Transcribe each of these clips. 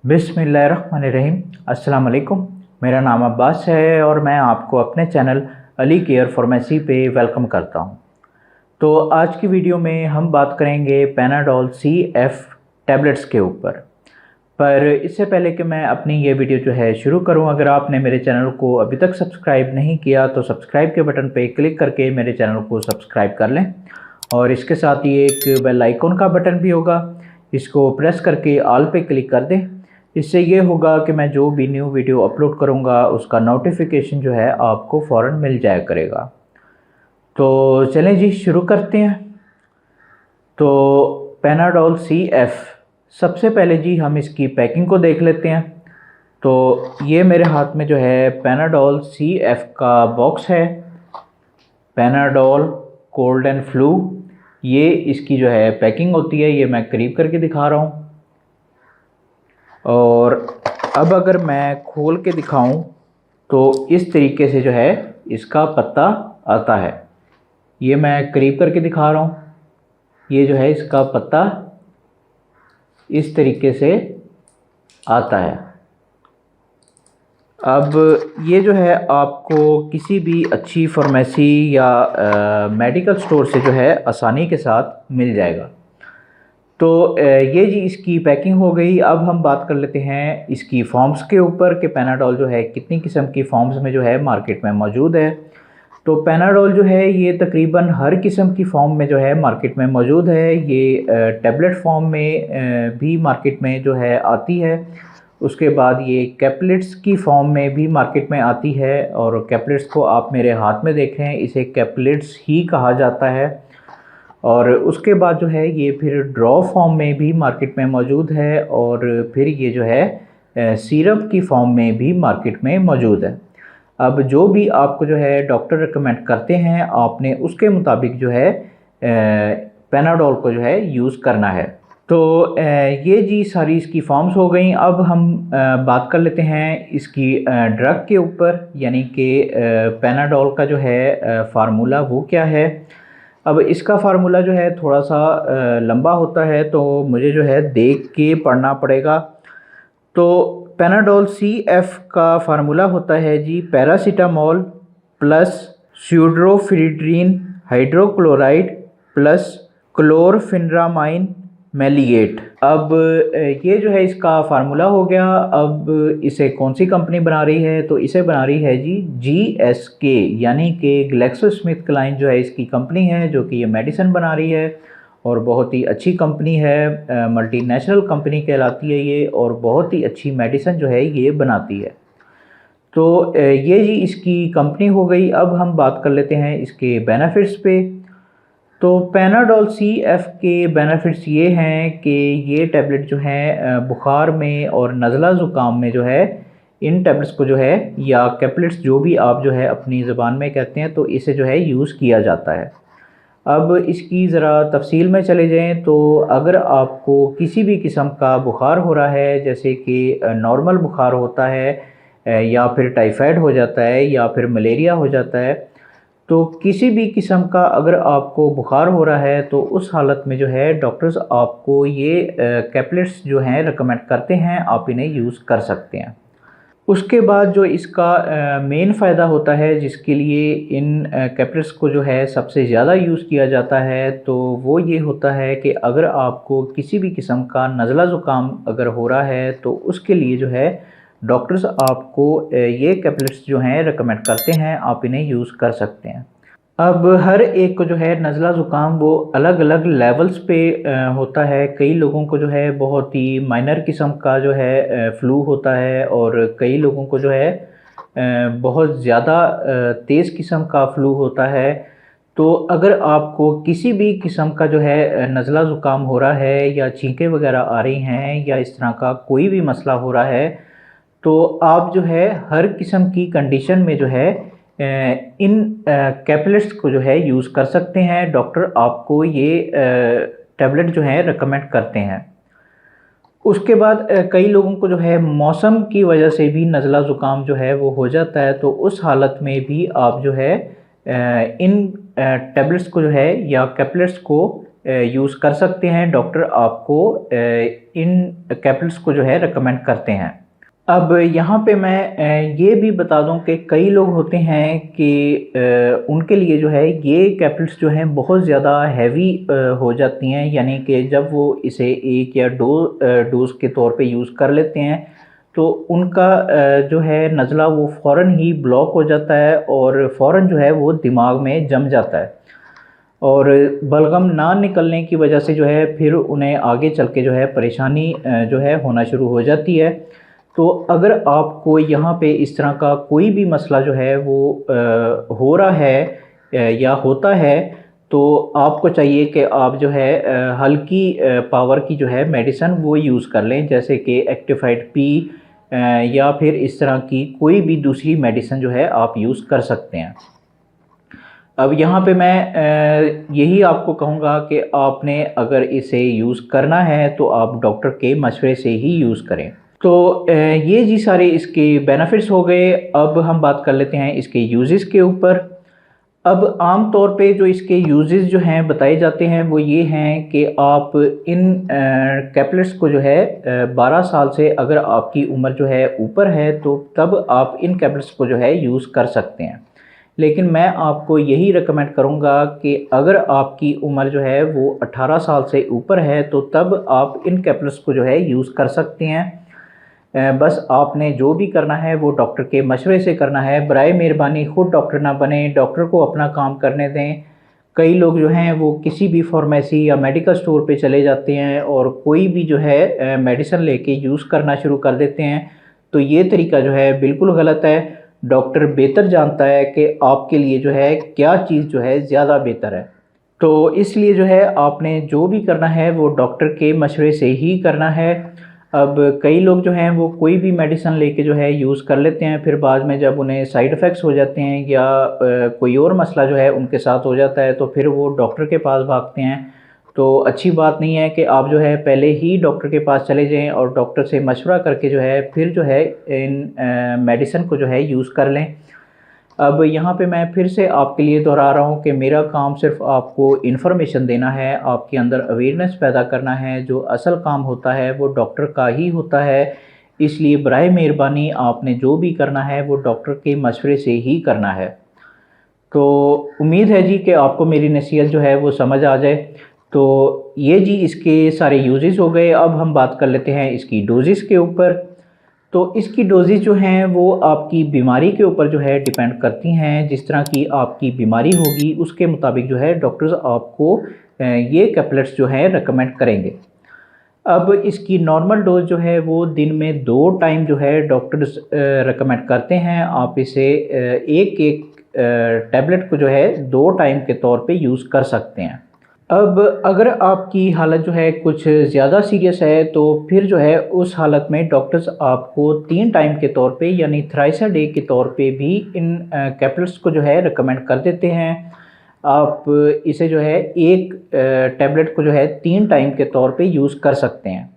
बिस्मिल्लाहिर्रहमानिर्रहीम। अस्सलाम वालेकुम। मेरा नाम अब्बास है और मैं आपको अपने चैनल अली केयर फार्मेसी पे वेलकम करता हूँ। तो आज की वीडियो में हम बात करेंगे पैनाडोल CF टैबलेट्स के ऊपर। पर इससे पहले कि मैं अपनी ये वीडियो जो है शुरू करूँ, अगर आपने मेरे चैनल को अभी तक सब्सक्राइब नहीं किया तो सब्सक्राइब के बटन पे क्लिक करके मेरे चैनल को सब्सक्राइब कर लें और इसके साथ ही एक बेल आइकन का बटन भी होगा, इसको प्रेस करके ऑल पे क्लिक कर दें। इससे ये होगा कि मैं जो भी न्यू वीडियो अपलोड करूँगा उसका नोटिफिकेशन जो है आपको फ़ौरन मिल जाया करेगा। तो चलें जी शुरू करते हैं। तो पैनाडोल CF, सबसे पहले जी हम इसकी पैकिंग को देख लेते हैं। तो ये मेरे हाथ में जो है पैनाडोल CF का बॉक्स है, पैनाडोल कोल्ड एंड फ्लू, ये इसकी जो है पैकिंग होती है। ये मैं करीब करके दिखा रहा हूँ और अब अगर मैं खोल के दिखाऊं तो इस तरीके से जो है इसका पत्ता आता है। ये मैं करीब करके दिखा रहा हूँ, ये जो है इसका पत्ता इस तरीके से आता है। अब ये जो है आपको किसी भी अच्छी फार्मेसी या मेडिकल स्टोर से जो है आसानी के साथ मिल जाएगा। तो ये जी इसकी पैकिंग हो गई। अब हम बात कर लेते हैं इसकी फॉर्म्स के ऊपर कि पैनाडोल जो है कितनी किस्म की फॉर्म्स में जो है मार्केट में मौजूद है। तो पैनाडोल जो है ये तकरीबन हर किस्म की फॉर्म में जो है मार्केट में मौजूद है। ये टैबलेट फॉर्म में भी मार्केट में जो है आती है। उसके बाद ये कैप्लेट्स की फॉर्म में भी मार्केट में आती है और कैप्लेट्स को आप मेरे हाथ में देख रहे हैं, इसे कैप्लेट्स ही कहा जाता है। और उसके बाद जो है ये फिर ड्रॉ फॉर्म में भी मार्केट में मौजूद है और फिर ये जो है सिरप की फॉर्म में भी मार्केट में मौजूद है। अब जो भी आपको जो है डॉक्टर रिकमेंड करते हैं आपने उसके मुताबिक जो है पैनाडोल को जो है यूज़ करना है। तो ये जी सारी इसकी फॉर्म्स हो गई। अब हम बात कर लेते हैं इसकी ड्रग के ऊपर, यानी कि पैनाडोल का जो है फार्मूला वो क्या है। अब इसका फार्मूला जो है थोड़ा सा लंबा होता है तो मुझे जो है देख के पढ़ना पड़ेगा। तो पैनाडोल CF का फार्मूला होता है जी पैरासीटामोल प्लस स्यूडोफिड्रीन हाइड्रोक्लोराइड प्लस क्लोरफिनरामाइन मेलिएट। अब ये जो है इसका फार्मूला हो गया। अब इसे कौन सी कंपनी बना रही है, तो इसे बना रही है जी GSK, यानी कि ग्लैक्सोस्मिथक्लाइन जो है इसकी कंपनी है जो कि ये मेडिसिन बना रही है और बहुत ही अच्छी कंपनी है, मल्टीनेशनल कंपनी कहलाती है ये और बहुत ही अच्छी मेडिसिन जो है ये बनाती है। तो ये जी इसकी कंपनी हो गई। अब हम बात कर लेते हैं इसके बेनिफिट्स पे। तो पैनाडोल CF के बेनिफिट्स ये हैं कि ये टैबलेट जो है बुखार में और नज़ला ज़ुकाम में जो है इन टैबलेट्स को जो है या कैप्लेट्स जो भी आप जो है अपनी ज़बान में कहते हैं, तो इसे जो है यूज़ किया जाता है। अब इसकी ज़रा तफसील में चले जाएं तो अगर आपको किसी भी किस्म का बुखार हो रहा है, जैसे कि नॉर्मल बुखार होता है या फिर टाइफाइड हो जाता है या फिर मलेरिया हो जाता है, तो किसी भी किस्म का अगर आपको बुखार हो रहा है तो उस हालत में जो है डॉक्टर्स आपको ये कैप्लेट्स जो हैं रिकमेंड करते हैं, आप इन्हें यूज़ कर सकते हैं। उसके बाद जो इसका मेन फ़ायदा होता है जिसके लिए इन कैप्लेट्स को जो है सबसे ज़्यादा यूज़ किया जाता है, तो वो ये होता है कि अगर आपको किसी भी किस्म का नज़ला ज़ुकाम अगर हो रहा है तो उसके लिए जो है डॉक्टर्स आपको ये कैप्लेट्स जो हैं रिकमेंड करते हैं, आप इन्हें यूज़ कर सकते हैं। अब हर एक को जो है नज़ला ज़ुकाम वो अलग अलग लेवल्स पे होता है। कई लोगों को जो है बहुत ही माइनर किस्म का जो है फ्लू होता है और कई लोगों को जो है बहुत ज़्यादा तेज़ किस्म का फ्लू होता है। तो अगर आपको किसी भी किस्म का जो है नज़ला ज़ुकाम हो रहा है या छींकें वगैरह आ रही हैं या इस तरह का कोई भी मसला हो रहा है, तो आप जो है हर किस्म की कंडीशन में जो है इन कैप्लेट्स को जो है यूज़ कर सकते हैं। डॉक्टर आपको ये टैबलेट जो है रिकमेंड करते हैं। उसके बाद कई लोगों को जो है मौसम की वजह से भी नज़ला ज़ुकाम जो है वो हो जाता है, तो उस हालत में भी आप जो है इन टैबलेट्स को जो है या कैप्लेट्स को यूज़ कर सकते हैं, डॉक्टर आपको इन कैप्सूल्स को जो है रिकमेंड करते हैं। अब यहाँ पे मैं ये भी बता दूँ कि कई लोग होते हैं कि उनके लिए जो है ये कैप्सूल्स जो हैं बहुत ज़्यादा हैवी हो जाती हैं, यानी कि जब वो इसे एक या दो डोज़ के तौर पे यूज़ कर लेते हैं तो उनका जो है नज़ला वो फ़ौरन ही ब्लॉक हो जाता है और फ़ौरन जो है वो दिमाग में जम जाता है और बलगम ना निकलने की वजह से जो है फिर उन्हें आगे चल के जो है परेशानी जो है होना शुरू हो जाती है। तो अगर आपको यहाँ पे इस तरह का कोई भी मसला जो है वो हो रहा है या होता है, तो आपको चाहिए कि आप जो है हल्की पावर की जो है मेडिसिन वो यूज़ कर लें, जैसे कि एक्टिफाइड पी या फिर इस तरह की कोई भी दूसरी मेडिसिन जो है आप यूज़ कर सकते हैं। अब यहाँ पे मैं यही आपको कहूँगा कि आपने अगर इसे यूज़ करना है तो आप डॉक्टर के मशवरे से ही यूज़ करें। तो ये जी सारे इसके बेनिफिट्स हो गए। अब हम बात कर लेते हैं इसके यूजेस के ऊपर। अब आम तौर पे जो इसके यूजेस जो हैं बताए जाते हैं वो ये हैं कि आप इन कैप्सूल्स को जो है 12 साल से अगर आपकी उम्र जो है ऊपर है तो तब आप इन कैप्सूल्स को जो है यूज़ कर सकते हैं। लेकिन मैं आपको यही रिकमेंड करूँगा कि अगर आपकी उम्र जो है वो 18 साल से ऊपर है तो तब आप इन कैप्सूल्स को जो है यूज़ कर सकते हैं। बस आपने जो भी करना है वो डॉक्टर के मशवरे से करना है। बराए मेहरबानी ख़ुद डॉक्टर ना बने, डॉक्टर को अपना काम करने दें। कई लोग जो हैं वो किसी भी फार्मेसी या मेडिकल स्टोर पे चले जाते हैं और कोई भी जो है मेडिसिन लेके यूज़ करना शुरू कर देते हैं, तो ये तरीका जो है बिल्कुल गलत है। डॉक्टर बेहतर जानता है कि आपके लिए जो है क्या चीज़ जो है ज़्यादा बेहतर है। तो इसलिए जो है आपने जो भी करना है वो डॉक्टर के मशवरे से ही करना है। अब कई लोग जो हैं वो कोई भी मेडिसिन लेके जो है यूज़ कर लेते हैं, फिर बाद में जब उन्हें साइड इफ़ेक्ट्स हो जाते हैं या कोई और मसला जो है उनके साथ हो जाता है तो फिर वो डॉक्टर के पास भागते हैं। तो अच्छी बात नहीं है कि आप जो है पहले ही डॉक्टर के पास चले जाएं और डॉक्टर से मशवरा करके जो है फिर जो है इन मेडिसिन को जो है यूज़ कर लें। अब यहाँ पे मैं फिर से आपके लिए दोहरा रहा हूँ कि मेरा काम सिर्फ आपको इन्फॉर्मेशन देना है, आपके अंदर अवेयरनेस पैदा करना है। जो असल काम होता है वो डॉक्टर का ही होता है, इसलिए बराए मेहरबानी आपने जो भी करना है वो डॉक्टर के मशवरे से ही करना है। तो उम्मीद है जी कि आपको मेरी नसीहत जो है वो समझ आ जाए। तो ये जी इसके सारे यूजेस हो गए। अब हम बात कर लेते हैं इसकी डोजेस के ऊपर। तो इसकी डोजेज़ जो हैं वो आपकी बीमारी के ऊपर जो है डिपेंड करती हैं। जिस तरह की आपकी बीमारी होगी उसके मुताबिक जो है डॉक्टर्स आपको ये कैप्सूल्स जो है रेकमेंड करेंगे। अब इसकी नॉर्मल डोज जो है वो दिन में 2 टाइम जो है डॉक्टर्स रेकमेंड करते हैं। आप इसे एक टैबलेट को जो है 2 टाइम के तौर पे यूज़ कर सकते हैं। अब अगर आपकी हालत जो है कुछ ज़्यादा सीरियस है तो फिर जो है उस हालत में डॉक्टर्स आपको 3 टाइम के तौर पे यानी थ्राइस अ डे के तौर पे भी इन कैप्सूल्स को जो है रिकमेंड कर देते हैं। आप इसे जो है एक टैबलेट को जो है 3 टाइम के तौर पे यूज़ कर सकते हैं।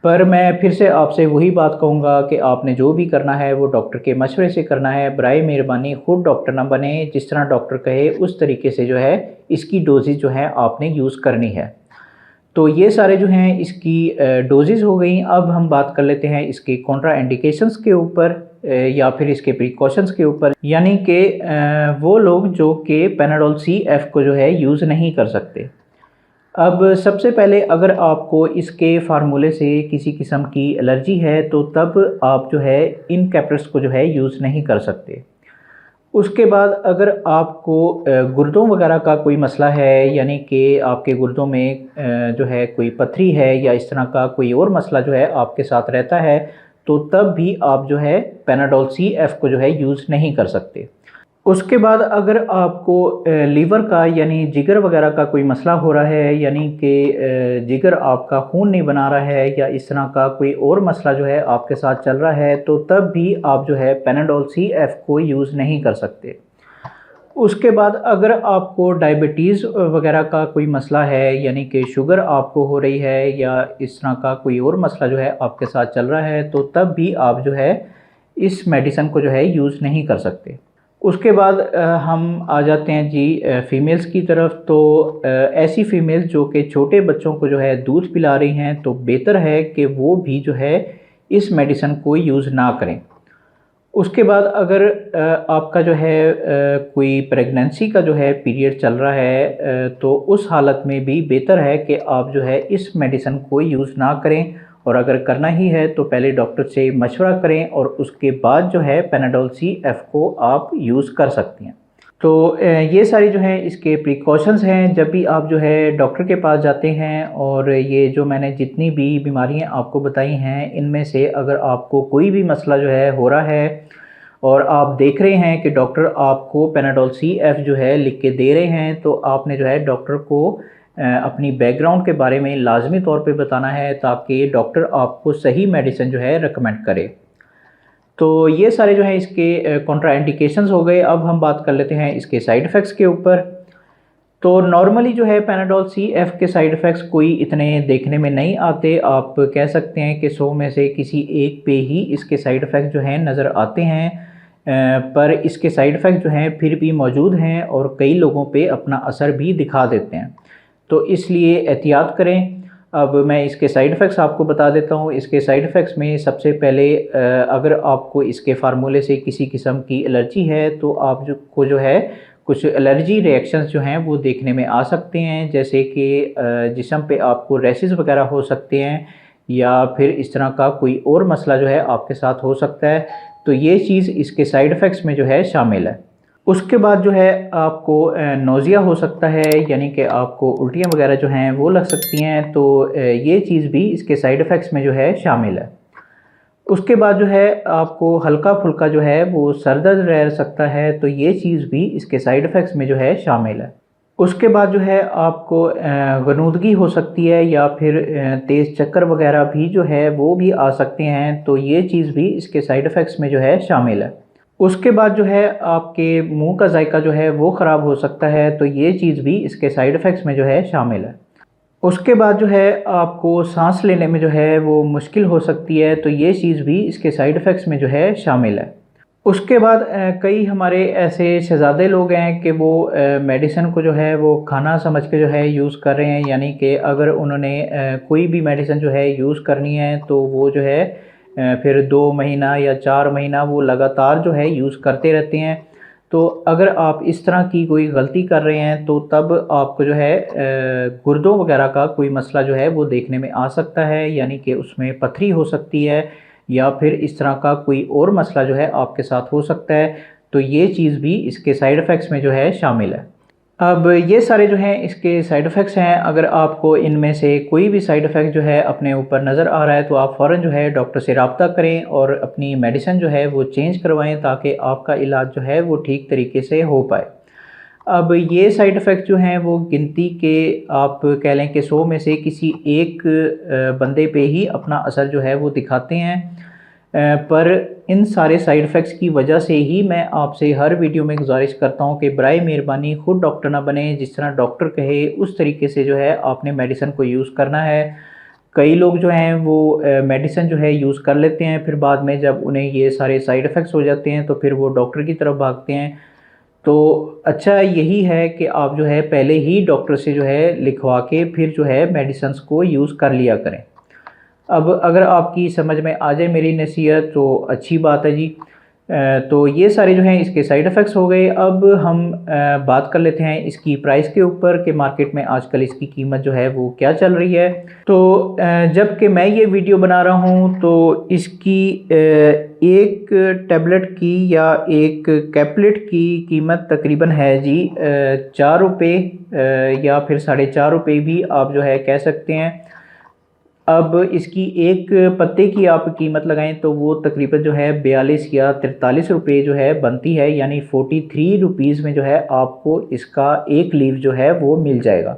पर मैं फिर से आपसे वही बात कहूँगा कि आपने जो भी करना है वो डॉक्टर के मशवरे से करना है। बराए मेहरबानी ख़ुद डॉक्टर ना बने, जिस तरह डॉक्टर कहे उस तरीके से जो है इसकी डोजेज़ जो है आपने यूज़ करनी है। तो ये सारे जो हैं इसकी डोजेज़ हो गई। अब हम बात कर लेते हैं इसके कॉन्ट्रा इंडिकेशंस के ऊपर या फिर इसके प्रिकॉशंस के ऊपर, यानी कि वो लोग जो कि पेनाडोल CF को जो है यूज़ नहीं कर सकते। अब सबसे पहले अगर आपको इसके फार्मूले से किसी किस्म की एलर्जी है तो तब आप जो है इन कैप्सूल्स को जो है यूज़ नहीं कर सकते। उसके बाद अगर आपको गुर्दों वगैरह का कोई मसला है, यानी कि आपके गुर्दों में जो है कोई पथरी है या इस तरह का कोई और मसला जो है आपके साथ रहता है, तो तब भी आप जो है पेनाडोल CF को जो है यूज़ नहीं कर सकते। उसके बाद अगर आपको लीवर का यानी जिगर वगैरह का कोई मसला हो रहा है, यानी कि जिगर आपका खून नहीं बना रहा है या इस तरह का कोई और मसला जो है आपके साथ चल रहा है, तो तब भी आप जो है पेनाडोल CF को यूज़ नहीं कर सकते। उसके बाद अगर आपको डायबिटीज़ वगैरह का कोई मसला है, यानी कि शुगर आपको हो रही है या इस तरह का कोई और मसला जो है आपके साथ चल रहा है, तो तब भी आप जो है इस मेडिसिन को जो है यूज़ नहीं कर सकते। उसके बाद हम आ जाते हैं जी फ़ीमेल्स की तरफ। तो ऐसी फ़ीमेल्स जो कि छोटे बच्चों को जो है दूध पिला रही हैं, तो बेहतर है कि वो भी जो है इस मेडिसिन को यूज़ ना करें। उसके बाद अगर आपका जो है कोई प्रेगनेंसी का जो है पीरियड चल रहा है, तो उस हालत में भी बेहतर है कि आप जो है इस मेडिसिन को यूज़ ना करें, और अगर करना ही है तो पहले डॉक्टर से मशवरा करें और उसके बाद जो है पेनाडोल सी-एफ को आप यूज़ कर सकती हैं। तो ये सारी जो है इसके प्रिकॉशंस हैं जब भी आप जो है डॉक्टर के पास जाते हैं। और ये जो मैंने जितनी भी बीमारियां आपको बताई हैं, इनमें से अगर आपको कोई भी मसला जो है हो रहा है और आप देख रहे हैं कि डॉक्टर आपको पेनाडोल सी-एफ जो है लिख के दे रहे हैं, तो आपने जो है डॉक्टर को अपनी बैकग्राउंड के बारे में लाजमी तौर पे बताना है, ताकि डॉक्टर आपको सही मेडिसिन जो है रिकमेंड करे। तो ये सारे जो है इसके कॉन्ट्राइंडिकेशंस हो गए। अब हम बात कर लेते हैं इसके साइड इफ़ेक्ट्स के ऊपर। तो नॉर्मली जो है पेनाडोल सी-एफ के साइड इफ़ेक्ट्स कोई इतने देखने में नहीं आते। आप कह सकते हैं कि 100 में से किसी एक पे ही इसके साइड इफ़ेक्ट जो हैं नज़र आते हैं, पर इसके साइड इफ़ेक्ट जो हैं फिर भी मौजूद हैं और कई लोगों पे अपना असर भी दिखा देते हैं। तो इसलिए एहतियात करें। अब मैं इसके साइड इफ़ेक्ट्स आपको बता देता हूँ। इसके साइड इफ़ेक्ट्स में सबसे पहले अगर आपको इसके फार्मूले से किसी किस्म की एलर्जी है, तो आप जो है कुछ एलर्जी रिएक्शंस जो हैं वो देखने में आ सकते हैं, जैसे कि जिस्म पे आपको रैशेस वगैरह हो सकते हैं, या फिर इस तरह का कोई और मसला जो है आपके साथ हो सकता है। तो ये चीज़ इसके साइड इफ़ेक्ट्स में जो है शामिल है। उसके बाद जो है आपको नोज़िया हो सकता है, यानी कि आपको उल्टियाँ वगैरह जो हैं वो लग सकती हैं। तो ये चीज़ भी इसके साइड इफ़ेक्ट्स में जो है शामिल है। उसके बाद जो है आपको हल्का फुल्का जो है वो सर दर्द रह सकता है, तो ये चीज़ भी इसके साइड इफ़ेक्ट्स में जो है शामिल है। उसके बाद जो है आपको गनूदगी हो सकती है, या फिर तेज़ चक्कर वगैरह भी जो है वो भी आ सकते हैं, तो ये चीज़ भी इसके साइड इफ़ेक्ट्स में जो है शामिल है। उसके बाद जो है आपके मुंह का जायका जो है वो ख़राब हो सकता है, तो ये चीज़ भी इसके साइड इफ़ेक्ट्स में जो है शामिल है। उसके बाद जो है आपको सांस लेने में जो है वो मुश्किल हो सकती है, तो ये चीज़ भी इसके साइड इफ़ेक्ट्स में जो है शामिल है। उसके बाद कई हमारे ऐसे शहज़ादे लोग हैं कि वो मेडिसिन को जो है वो खाना समझ के जो है यूज़ कर रहे हैं, यानी कि अगर उन्होंने कोई भी मेडिसिन जो है यूज़ करनी है, तो वो जो है फिर 2 महीना या 4 महीना वो लगातार जो है यूज़ करते रहते हैं। तो अगर आप इस तरह की कोई गलती कर रहे हैं, तो तब आपको जो है गुर्दों वगैरह का कोई मसला जो है वो देखने में आ सकता है, यानी कि उसमें पथरी हो सकती है, या फिर इस तरह का कोई और मसला जो है आपके साथ हो सकता है। तो ये चीज़ भी इसके साइड इफ़ेक्ट्स में जो है शामिल है। अब ये सारे जो हैं इसके साइड इफ़ेक्ट्स हैं। अगर आपको इनमें से कोई भी साइड इफ़ेक्ट जो है अपने ऊपर नज़र आ रहा है, तो आप फ़ौरन जो है डॉक्टर से रब्ता करें और अपनी मेडिसिन जो है वो चेंज करवाएं, ताकि आपका इलाज जो है वो ठीक तरीके से हो पाए। अब ये साइड इफ़ेक्ट जो हैं वो गिनती के आप कह लें कि 100 में से किसी एक बंदे पे ही अपना असर जो है वो दिखाते हैं। पर इन सारे साइड इफ़ेक्ट्स की वजह से ही मैं आपसे हर वीडियो में गुजारिश करता हूं कि बराए मेहरबानी ख़ुद डॉक्टर ना बने। जिस तरह डॉक्टर कहे उस तरीके से जो है आपने मेडिसिन को यूज़ करना है। कई लोग जो हैं वो मेडिसिन जो है यूज़ कर लेते हैं, फिर बाद में जब उन्हें ये सारे साइड इफ़ेक्ट्स हो जाते हैं, तो फिर वो डॉक्टर की तरफ भागते हैं। तो अच्छा यही है कि आप जो है पहले ही डॉक्टर से जो है लिखवा के फिर जो है मेडिसिन्स को यूज़ कर लिया करें। अब अगर आपकी समझ में आ जाए मेरी नसीहत, तो अच्छी बात है जी। तो ये सारे जो हैं इसके साइड इफ़ेक्ट्स हो गए। अब हम बात कर लेते हैं इसकी प्राइस के ऊपर कि मार्केट में आजकल इसकी कीमत जो है वो क्या चल रही है। तो जब कि मैं ये वीडियो बना रहा हूँ, तो इसकी एक टैबलेट की या एक कैप्लेट की कीमत तकरीबन है जी 4 रुपये, या फिर 4.5 रुपये भी आप जो है कह सकते हैं। अब इसकी एक पत्ते की आप कीमत लगाएं, तो वो तकरीबन जो है 42 या 43 रुपये जो है बनती है, यानी 43 रुपीज़ में जो है आपको इसका एक लीव जो है वो मिल जाएगा।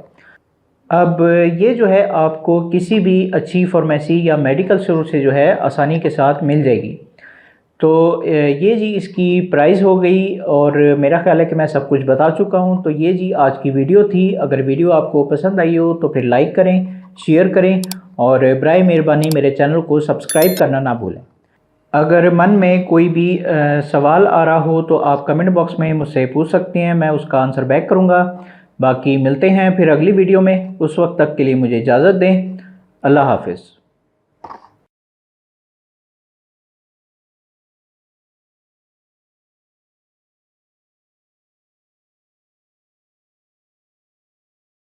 अब ये जो है आपको किसी भी अच्छी फार्मेसी या मेडिकल स्टोर से जो है आसानी के साथ मिल जाएगी। तो ये जी इसकी प्राइस हो गई, और मेरा ख्याल है कि मैं सब कुछ बता चुका हूँ। तो ये जी आज की वीडियो थी। अगर वीडियो आपको पसंद आई हो तो फिर लाइक करें, शेयर करें, और बराए मेहरबानी मेरे चैनल को सब्सक्राइब करना ना भूलें। अगर मन में कोई भी सवाल आ रहा हो तो आप कमेंट बॉक्स में मुझसे पूछ सकते हैं, मैं उसका आंसर बैक करूँगा। बाकी मिलते हैं फिर अगली वीडियो में, उस वक्त तक के लिए मुझे इजाज़त दें। अल्लाह हाफ़िज़।